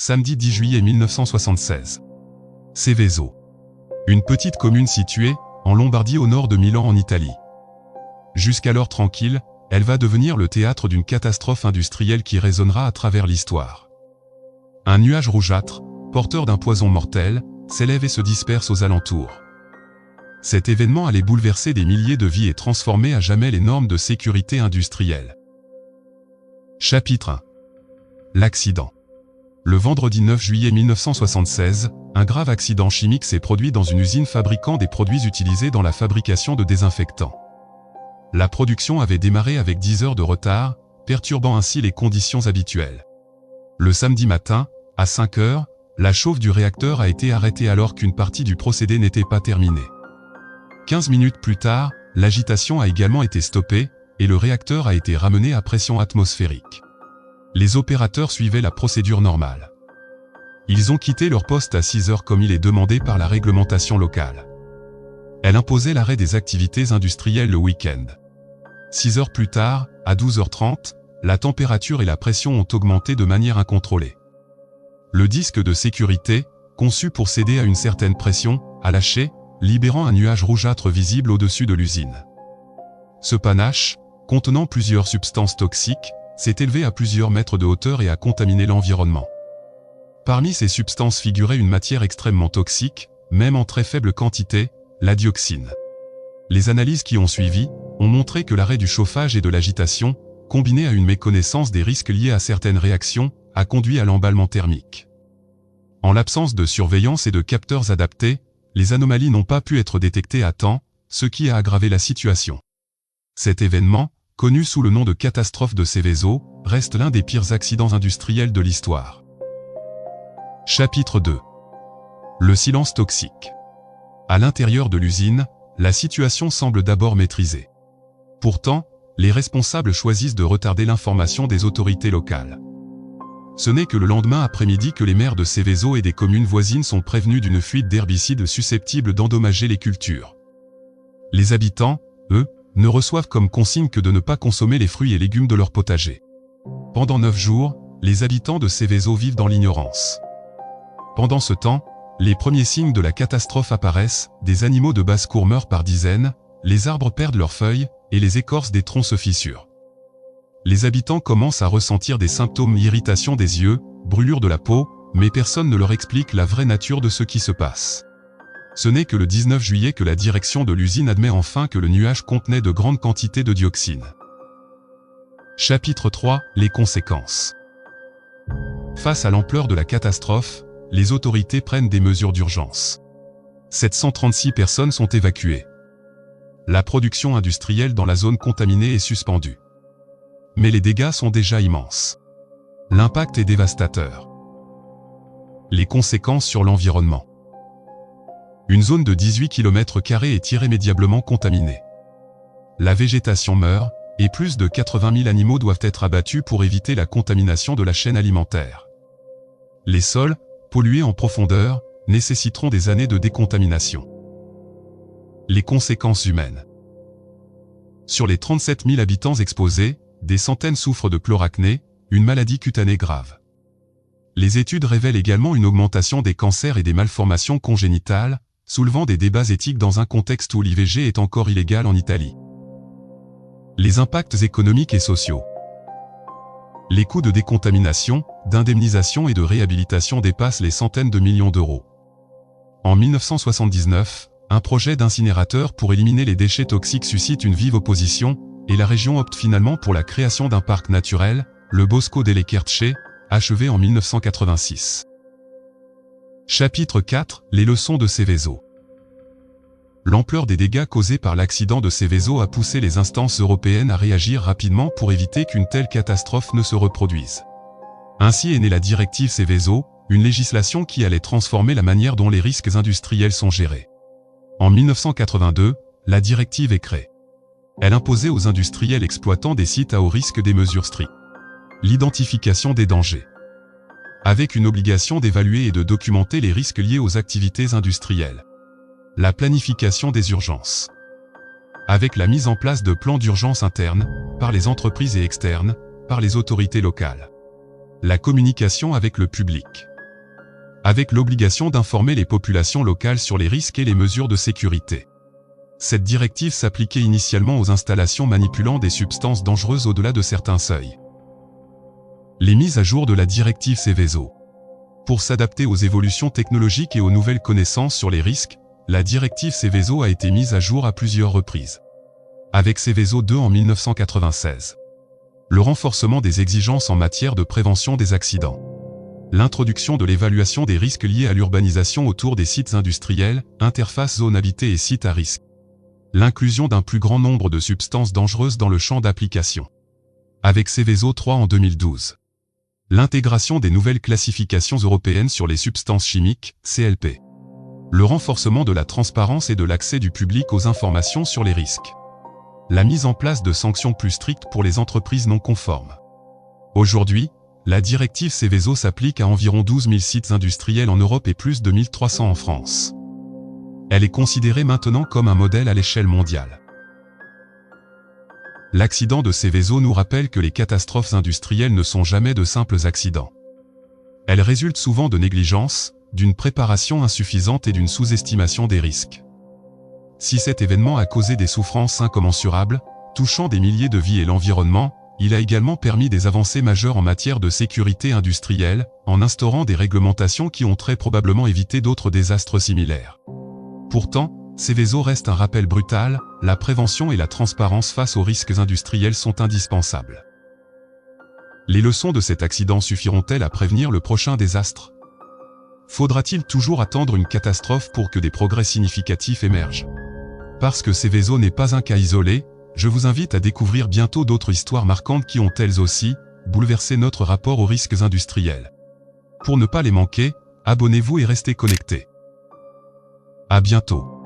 samedi 10 juillet 1976. Seveso. Une petite commune située, en Lombardie au nord de Milan en Italie. Jusqu'alors tranquille, elle va devenir le théâtre d'une catastrophe industrielle qui résonnera à travers l'histoire. Un nuage rougeâtre, porteur d'un poison mortel, s'élève et se disperse aux alentours. Cet événement allait bouleverser des milliers de vies et transformer à jamais les normes de sécurité industrielle. Chapitre 1. L'accident. Le vendredi 9 juillet 1976, un grave accident chimique s'est produit dans une usine fabriquant des produits utilisés dans la fabrication de désinfectants. La production avait démarré avec 10 heures de retard, perturbant ainsi les conditions habituelles. Le samedi matin, à 5 heures, la chauffe du réacteur a été arrêtée alors qu'une partie du procédé n'était pas terminée. 15 minutes plus tard, l'agitation a également été stoppée, et le réacteur a été ramené à pression atmosphérique. Les opérateurs suivaient la procédure normale. Ils ont quitté leur poste à 6 heures comme il est demandé par la réglementation locale. Elle imposait l'arrêt des activités industrielles le week-end. 6 heures plus tard, à 12h30, la température et la pression ont augmenté de manière incontrôlée. Le disque de sécurité, conçu pour céder à une certaine pression, a lâché, libérant un nuage rougeâtre visible au-dessus de l'usine. Ce panache, contenant plusieurs substances toxiques, s'est élevé à plusieurs mètres de hauteur et a contaminé l'environnement. Parmi ces substances figurait une matière extrêmement toxique, même en très faible quantité, la dioxine. Les analyses qui ont suivi ont montré que l'arrêt du chauffage et de l'agitation, combiné à une méconnaissance des risques liés à certaines réactions, a conduit à l'emballement thermique. En l'absence de surveillance et de capteurs adaptés, les anomalies n'ont pas pu être détectées à temps, ce qui a aggravé la situation. Cet événement, connu sous le nom de catastrophe de Seveso, reste l'un des pires accidents industriels de l'histoire. Chapitre 2. Le silence toxique. À l'intérieur de l'usine, la situation semble d'abord maîtrisée. Pourtant, les responsables choisissent de retarder l'information des autorités locales. Ce n'est que le lendemain après-midi que les maires de Seveso et des communes voisines sont prévenus d'une fuite d'herbicides susceptibles d'endommager les cultures. Les habitants, eux, ne reçoivent comme consigne que de ne pas consommer les fruits et légumes de leur potager. Pendant 9 jours, les habitants de Seveso vivent dans l'ignorance. Pendant ce temps, les premiers signes de la catastrophe apparaissent, des animaux de basse-cour meurent par dizaines, les arbres perdent leurs feuilles, et les écorces des troncs se fissurent. Les habitants commencent à ressentir des symptômes d'irritation des yeux, brûlure de la peau, mais personne ne leur explique la vraie nature de ce qui se passe. Ce n'est que le 19 juillet que la direction de l'usine admet enfin que le nuage contenait de grandes quantités de dioxine. Chapitre 3. Les conséquences. Face à l'ampleur de la catastrophe, les autorités prennent des mesures d'urgence. 736 personnes sont évacuées. La production industrielle dans la zone contaminée est suspendue. Mais les dégâts sont déjà immenses. L'impact est dévastateur. Les conséquences sur l'environnement. Une zone de 18 km² est irrémédiablement contaminée. La végétation meurt, et plus de 80 000 animaux doivent être abattus pour éviter la contamination de la chaîne alimentaire. Les sols, pollués en profondeur, nécessiteront des années de décontamination. Les conséquences humaines. Sur les 37 000 habitants exposés, des centaines souffrent de chloracné, une maladie cutanée grave. Les études révèlent également une augmentation des cancers et des malformations congénitales, soulevant des débats éthiques dans un contexte où l'IVG est encore illégal en Italie. Les impacts économiques et sociaux. Les coûts de décontamination, d'indemnisation et de réhabilitation dépassent les centaines de millions d'euros. En 1979, un projet d'incinérateur pour éliminer les déchets toxiques suscite une vive opposition, et la région opte finalement pour la création d'un parc naturel, le Bosco delle Querce, achevé en 1986. Chapitre 4. Les leçons de Seveso. L'ampleur des dégâts causés par l'accident de Seveso a poussé les instances européennes à réagir rapidement pour éviter qu'une telle catastrophe ne se reproduise. Ainsi est née la directive Seveso, une législation qui allait transformer la manière dont les risques industriels sont gérés. En 1982, la directive est créée. Elle imposait aux industriels exploitants des sites à haut risque des mesures strictes. L'identification des dangers. Avec une obligation d'évaluer et de documenter les risques liés aux activités industrielles. La planification des urgences. Avec la mise en place de plans d'urgence internes, par les entreprises et externes, par les autorités locales. La communication avec le public. avec l'obligation d'informer les populations locales sur les risques et les mesures de sécurité. Cette directive s'appliquait initialement aux installations manipulant des substances dangereuses au-delà de certains seuils. Les mises à jour de la directive Seveso. Pour s'adapter aux évolutions technologiques et aux nouvelles connaissances sur les risques, la directive Seveso a été mise à jour à plusieurs reprises. Avec Seveso II en 1996. Le renforcement des exigences en matière de prévention des accidents. L'introduction de l'évaluation des risques liés à l'urbanisation autour des sites industriels, interface zones habitées et sites à risque. L'inclusion d'un plus grand nombre de substances dangereuses dans le champ d'application. Avec Seveso III en 2012. L'intégration des nouvelles classifications européennes sur les substances chimiques, CLP. Le renforcement de la transparence et de l'accès du public aux informations sur les risques. La mise en place de sanctions plus strictes pour les entreprises non conformes. Aujourd'hui, la directive Seveso s'applique à environ 12 000 sites industriels en Europe et plus de 1300 en France. Elle est considérée maintenant comme un modèle à l'échelle mondiale. L'accident de Seveso nous rappelle que les catastrophes industrielles ne sont jamais de simples accidents. Elles résultent souvent de négligence, d'une préparation insuffisante et d'une sous-estimation des risques. Si cet événement a causé des souffrances incommensurables, touchant des milliers de vies et l'environnement, il a également permis des avancées majeures en matière de sécurité industrielle, en instaurant des réglementations qui ont très probablement évité d'autres désastres similaires. Pourtant, Seveso reste un rappel brutal, la prévention et la transparence face aux risques industriels sont indispensables. Les leçons de cet accident suffiront-elles à prévenir le prochain désastre? Faudra-t-il toujours attendre une catastrophe pour que des progrès significatifs émergent? Parce que Seveso n'est pas un cas isolé, je vous invite à découvrir bientôt d'autres histoires marquantes qui ont elles aussi bouleversé notre rapport aux risques industriels. Pour ne pas les manquer, abonnez-vous et restez connectés. À bientôt.